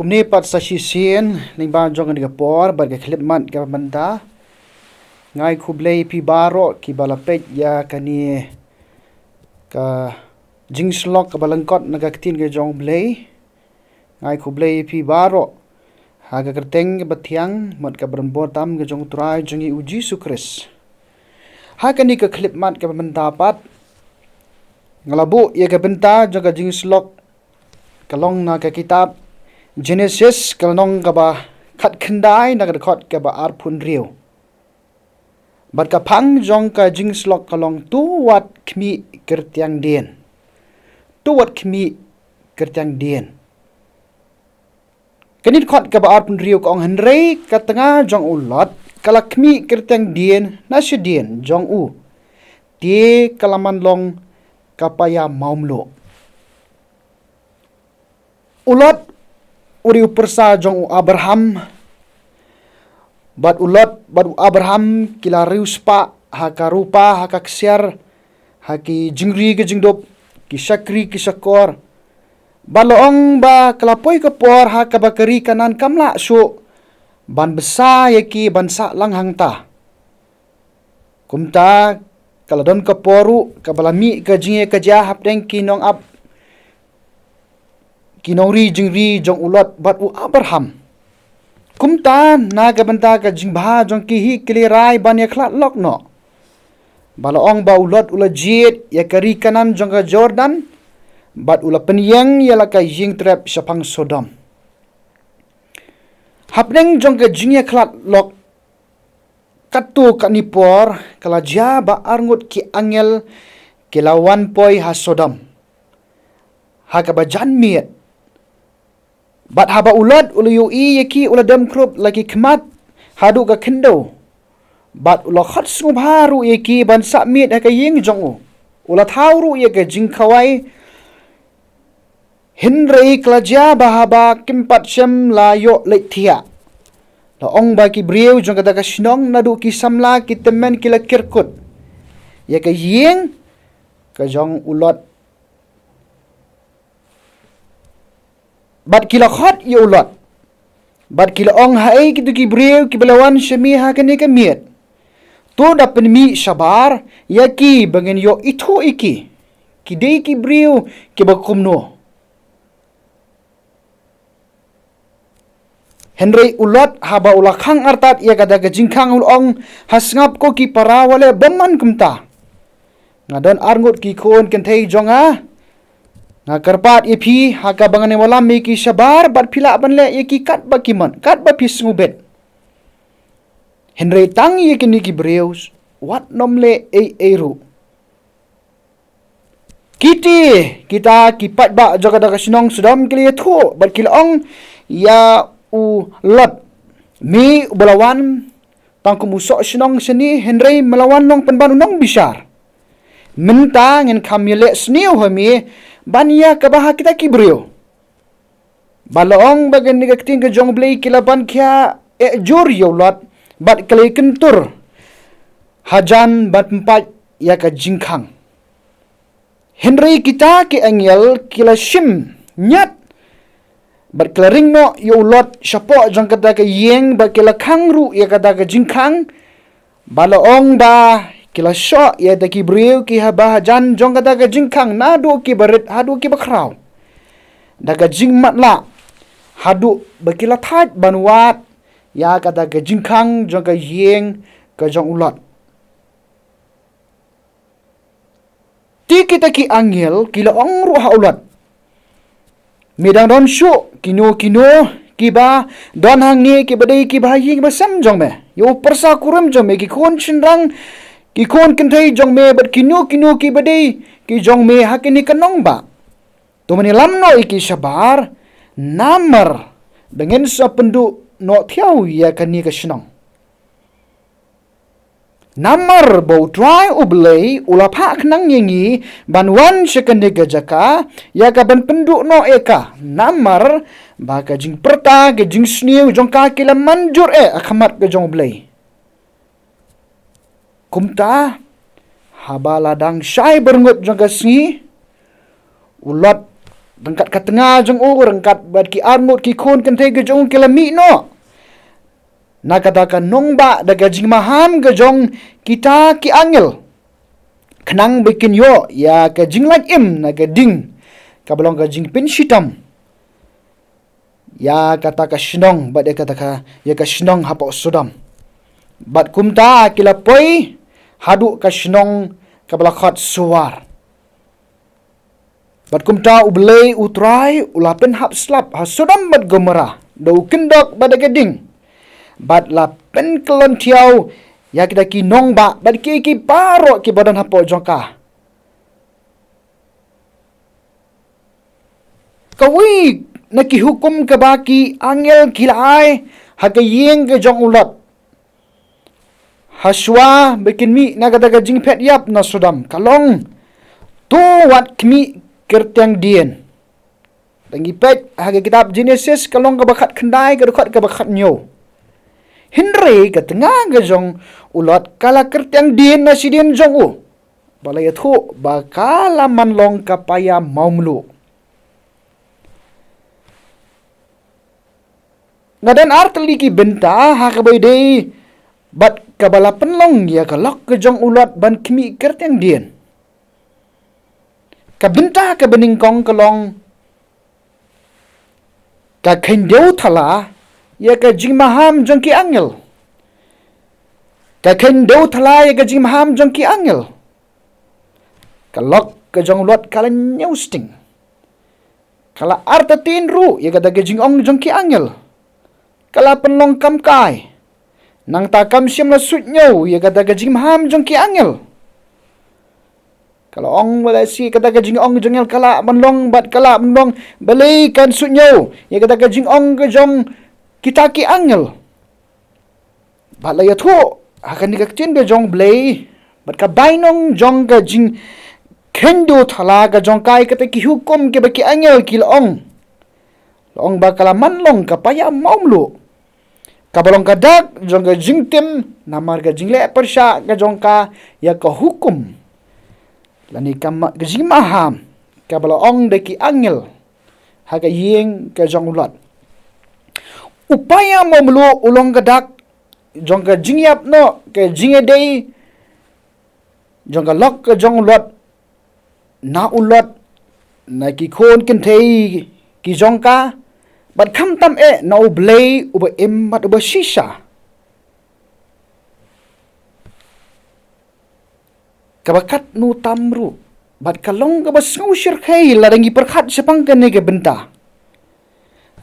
Kumnepat sa sisien ning ba jong ni kapor ba ke khlepmat ka banda ngai U Blei pi baro ki balapet ya kani ka jingslok ka lyngkot na Ka Ktien ke jong Blei ngai U Blei pi baro ha ka kyrteng ke batiang mat ka berembor tam ke jong trai jengi U Jisu Khrist ha kani ka khlepmat ka banda pat ngalabu ya ka benta jong ka jingslok kalong na ka kitab Jenesis kalong kaba khat khandai na khot kaba arpun riu bat ka phang jong ka jingslok kalong tu wat Khmih Kyrtiang Dien tu wat Khmih Kyrtiang Dien kanit khot kaba arpun riu kong henrei ka tanga jong ulot kala Khmih Kyrtiang Dien na si Dien jong u tie kalaman long kapaya maumlo ulot uri persa jong u Abraham bat ulot bat Abraham kila riuspa haka rupa haka ksiar haki jingri ke jingdop ki sakri ki sakor baloong ba kelapoi kepor haka bakari kanan kamla su ban besa yaki bansa langhang ta kumta kaladon keporu kabalami ke jinge ke jah hapdeng kinong ap kinori jingri jong ulot bat u Abraham kumta na ka banta ka jingba jong ki hi kilirai ban ya khlat lok no balaong ba ulot ula jit ya kari kanan jong ka Jordan bat ula penyang ya la ka jing trap sapang Sodom hapneng jong ka jing ya khlat lok katu kanipor kala ja ba arngut ki angel kilawan poi ha Sodom ha ka ba janmiet bat haba ulad ula yui yaki ula dam krup lagi kemat hadu ka kendo bat ula khat sngewbha ru yaki ban sakmit haka ying jong u ula thau ru yaka jingkhawai hinrei klaja bahaba kimpat syam la yo leithia la ong ba ki brieu jong kata ka sinong nadu ki samla ki temen ki la kirkut yaka ying ka jong ulot bat kila khot ya ulot bat kila ong hai kitu ki breu ki belawan syami ha kani ka miet tu da penmi sabar ya ki bangen yo itu iki ki dei ki breu ki ba kumno henrei ulot haba ulakhang artat ya kada ka jingkhang ulong hasngap ko ki parawale baman kumta ngadon arngut ki khon kenthei jonga nga karpat ipi haka bangane walam mi ki sabar bat phila banle yaki kat bakiman kat ba pisngubet henrei tang yekini ki breus wat nomle eru kita kipat ba jagada ka sinong sudam kili thu bat kilong ya u lot mi balawan tangku musok sinong seni henrei melawan long penban unong bisar minta ngin kamile sniu hami bania kabaha kita kibrio balaong bagan ni Ka Ktien ke jong Blei kilaban kya jur yolot bat kali kentur hajan bat empat ya ka jingkhang henrei kita ke angel kila sim nyat bat klaring no yolot syapo jong kata ke yeng bat kila khangru ya kata ke jingkhang balaong ba kila syok ya taki briu ki haba jan jong kata ka jingkhang nadu ki barit hadu ki bakrau daga jing manla hadu bakila that banwat ya kata ka jingkhang jong ka yeng ka jong ulot ti kita ki angel kila ongru ha ulot midang don syu kino ki ba don hang ni ki badai ki ba yeng ba sam jong me yo persa kurum jong me ki kon chinrang ki kon kenthei jong me bat kinu ki badai ki jong me hakini kanong ba to mani lamno iki sabar namar dengan sa pendu no thiau ya kani ka sinong namar bo try U Blei ula pha khnang yengi ban wan sekende gajaka ya ka ban pendu no eka namar ba ka jing perta ke jing sniu jong ka kila manjur akhmat ke jong Blei kumta haba ladang syai berngut jong ka sngi ulot rengkat ka tengah jong rengkat bat ki armut ki khon Kynthei ke jong kelami no. Na katakan nongba daga jingmaham ke jong kita ki angel. Kenang bikin yo ya ke jinglan im na ke ding. Ka belong ke jingpin shitam. Ya kata ka shinong bat ya kata ka ya ka shinong hapa sodam. Bat kumta kila poi hadu ka shinong ka belakhat suwar. Bat kumta U Blei utrai ulapen hap slap ha sodam bat gomera. Dau kendok bat daga ding. Bat lapen kelon tiau ya kita ki nongba bat ki paro ki badan hapa jongka. Kawi nak hukum ke baki angel kilai haga yeng ke jong ulat. Haswa bikin mi nak kata jing pet yap na sudam kalong tu wat Khmih Kyrtiang Dien. Tangi pet haga kitab Jenesis kalong ke bakat kendai ke dekat ke bakat nyo. Henry ke tengah ke jong ulat kala Kyrtiang Dien na si Dien jong u. Balaya tu bakala manlong kapaya mau melu. Ngadan artli ki benta ha ka dei bat kabala penlong ya kalok ke jong ulat ban Khmih Kyrtiang Dien. Ka benta ka beningkong kalong ka kendeu thala ya ka jingmaham jong ki angel. Ka kendeu thala ya ka jingmaham jong ki angel. Kalok ke jong ulat kala nyausting. Kala arta tinru ya ka daga jingong jong ki angel. Kala penlong kam kai. Nang takam siam na sut nyo ya kata ka jingmaham jong ki angel. Kalau ong wala si kata ka jingong jongel kala menlong bat kala menlong balai kan sut nyo ya kata ka jingong ke jong kita ki angel. Bat la ya tu akan ni Ka Ktien ke jong Blei bat ka bainong jong ka jing kendo thala ka jong kai kata ki hukum ke baki angel ki laong. Laong bakala manlong kapaya maumlu. Kabalong kadak jong ka jingtim namar ka jingle persya ka jong ka ya ka hukum. Lani ka jingmaham kabalong de ki angel ha ka yeng ka jong ulat. Upaya maumlu ulong kadak jong ka jingyap no ka jingedei jong ka lok ka jong ulat na ulat na ki khon Kynthei ki jong ka bat kham tam na U Blei uba im bat uba shisha. Kabakat nu tamru bat kalong ka basngau syirkai ladangi perkhat sepang kene ke benta.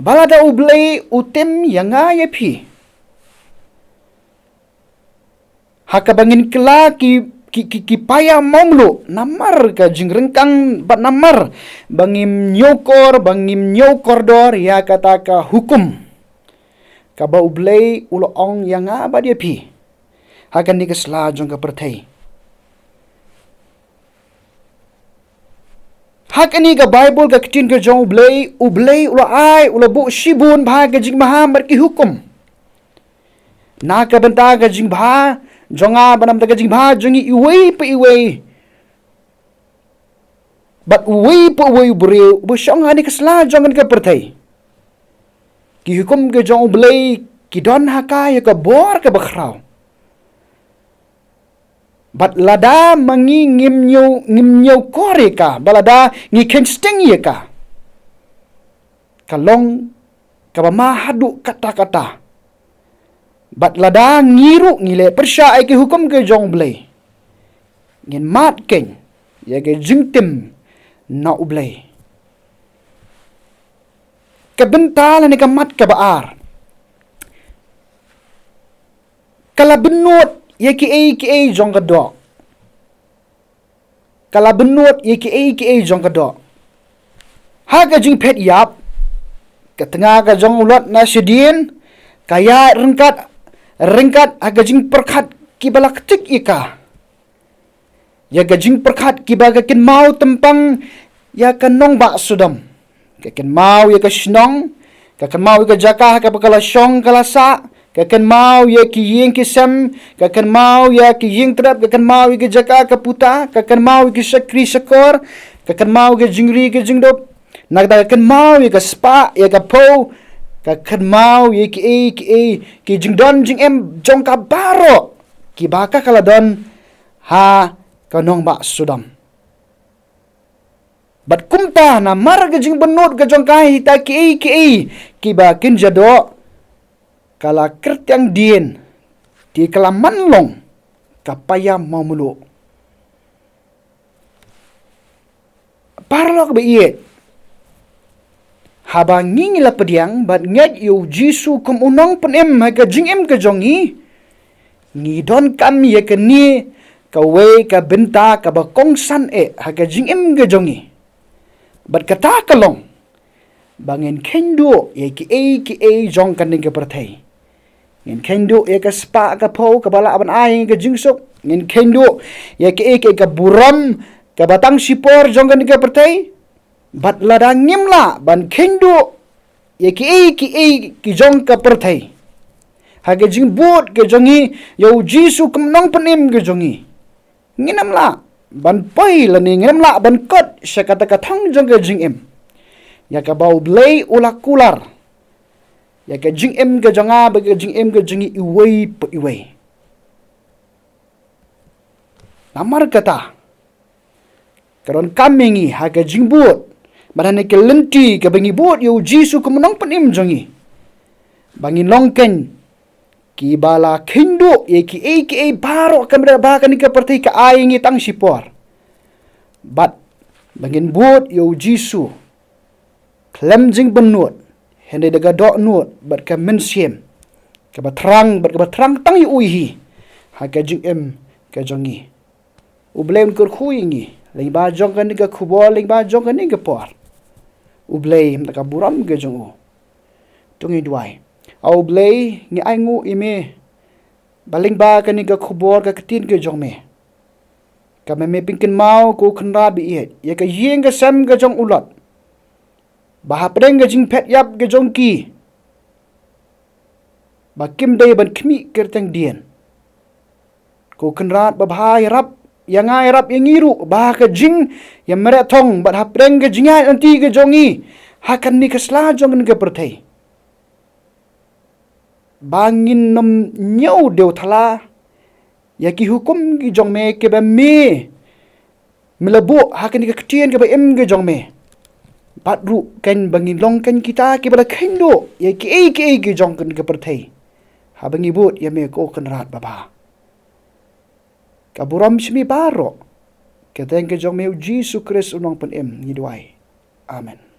Balada U Blei utem yanga yepi. Hakabangin kela ki paya momlo namar ka jing rengkang bat namar bangim nyokor dor ya kata ka hukum ka ba U Blei ulo ong yang aba dia pi hakan ni kesla jong ka perthai hakan ni ka Bible Ka Ktien ke jong U Blei ulo ai ulo bu shibun bha ka jing maham bar ki hukum na ka benta ka jing bha jonga banam taga jingba jongi iwei pe iwei bat uwei pe uwei breu bu shong ani kesla jongan ka perthai ki hukum ke jong U Blei ki don haka ya ka bor ka bakhrau bat lada mangi ngim nyo kore ka balada ngi ken stengi ka kalong ka ma hadu kata-kata bat lada ngiru ngile persya ai ke hukum ke jong Blei ngin mat ken ya ke jingtim na U Blei ke bental ni ke mat ke baar kala benut ya ki ai jong ke dok kala benut ya ki ai jong ke dok ha ke jing pet yap ke tengah ke jong ulat na sedien kaya rengkat aga jing perkhat ki balak tik ika ya ga jing perkhat ki baga ken mau tempang ya kan nong ba sudam ka ken mau ya ka shnong ka ken mau ka jaka ka bakala shong kala sa ka ken mau ya ki yeng ki sam ka ken mau ya ki yeng trap ka ken mau ki jaka ka puta ka ken mau ki sakri sakor ka ken mau ki jingri ki jingdop Nagda kan mau ye ka spa ye ka po ka kan mau ye ki jingdon jingem jong ka baro ki baka kaladon ha kanong ba sudam. Bat kumta na mar ka jing benut ka jong kai ta ki ba kin jado kala Kyrtiang Dien di kala manlong kapaya mau mulu. Parlok ba iet haba ngingila pediang bat nget U Jisu kum unong penem ka jingim ka jongi ngidon kam ye ka ni ka we ka benta ka ba kongsan ha ka jingim ka jongi bat kata kalong bangin kendo ye ki jong kan ka perthai ngin kendo ye ka spa ka po ka bala aban ai ka jingsuk ngin kendo ye ki ka buram ka batang sipor jong kan ka perthai bat ladang ngimla ban kendo ye ki jong ka perthai haga jing bot ke jongi U Jisu kumnong penim ke jongi nginamla ban poi la ni nginamla ban kot syakata ka thang jong ke jingim ya ka bau blei ulakular ya ka jingim ke jonga ba ke jingim ke jongi iwei namar kata karon kamingi haga jing bot Barang ke lenti ke bangi bot U Jisu kumnong penim jongi. Bangi longken ki bala kendo ye ki baro kamera bahkan ke perti ke aingi tang sipor. Bat bangin bot U Jisu klemjing benut hende daga dok nut bat ke mensiem ke batrang tang uihi ha ke jing ke jongi. U Blei kur khuingi ling ba jong kan ke khubol ling ba jong kan ke por. U Blei mtaka buram ke jongo tungi duai au Blei ngi aingu ime baling ba kani ka khubor ka Ktin ke jong me ka me pingkin mau ko khnra bi ye ka yeng ka sam ke jong ulot ba hapdeng ke jing phet yap ke jong ki ba kim dei ban Khmih Kyrtiang Dien ko khnrat ba bhai rap yang ai rap yang iru bah ke jing yang meret thong bat hapdeng ke jingai nanti ke jongi hakan ni kesla jongen ke perthai bangin nom nyau deu thala ya ki hukum ki jong me ke ba me melebu hakan ni Ka Ktien ke ba ke jong me bat ru kan bangin long kan kita ke ba kendo ya ki jong kan ke perthai ha bangi but ya me ko kan rat baba kaburam simi baro keteng ke jong me U Jisu Khrist unong penem ngiduai amen.